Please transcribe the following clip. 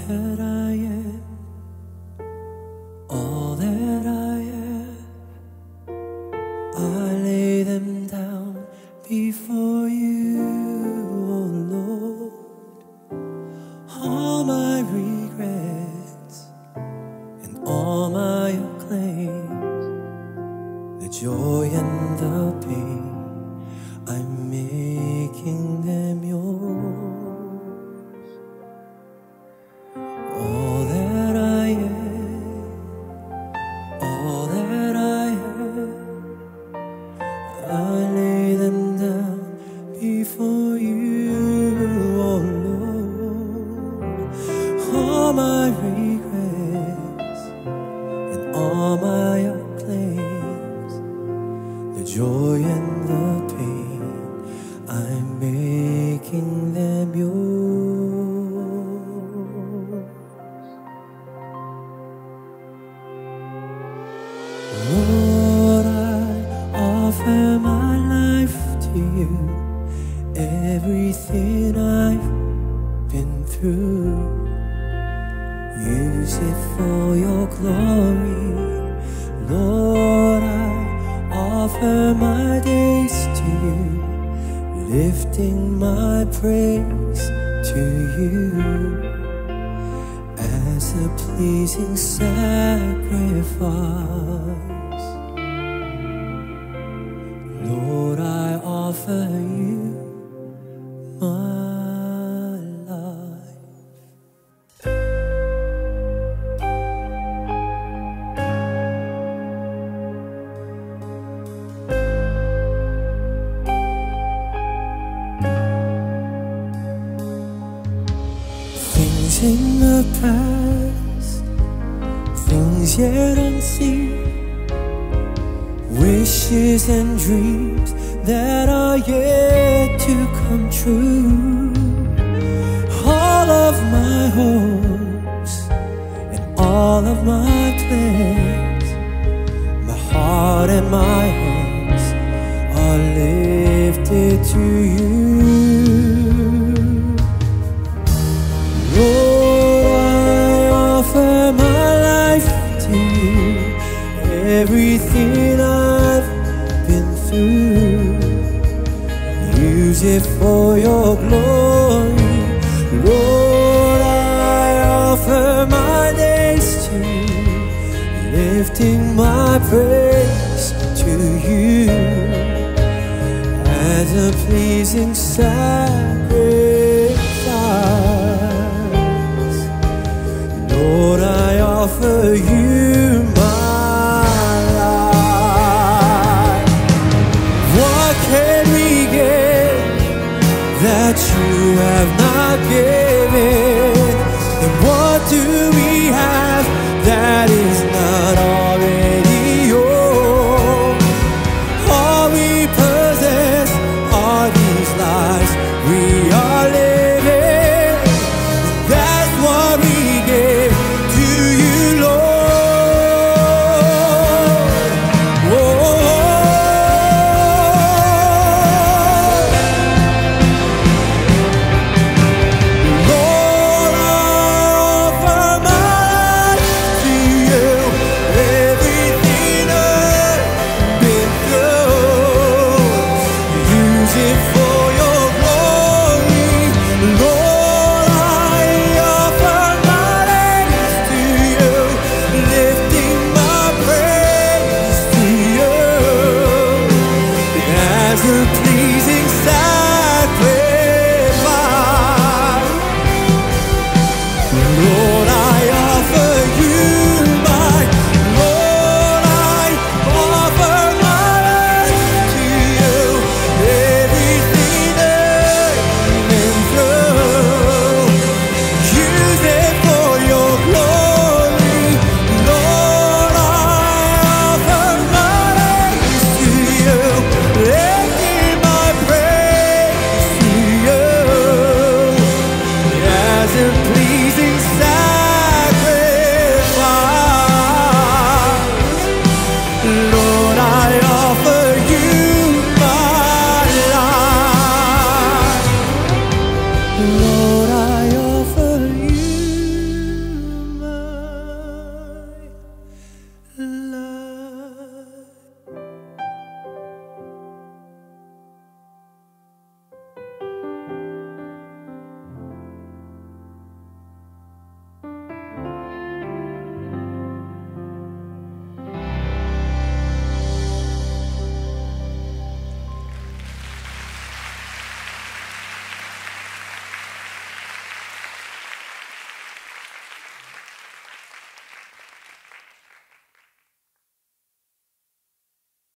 that I am, all that I have, I lay them down before you, oh Lord. All my regrets and all my claims, the joy and the pain, I'm making them yours. All that I am, all that I have, I lay them down before you, oh Lord. All my regrets and all my claims, the joy and the pain, I'm making them yours. Lord, I offer my life to you, everything I've been through. Use it for your glory. Lord, I offer my days to you, lifting my praise to you as a pleasing sacrifice. Lord, I offer you my life. Things in the past, things yet unseen, wishes and dreams that are yet to come true. All of my hopes and all of my plans, my heart and my hands are lifted to you. Lord, I offer my life to you, everything I've been through. Use it for your glory. Lord, I offer my days to you, lifting my praise to you as a pleasing sacrifice. Lord, I offer you my life. What can we give that you have not given? And what do we have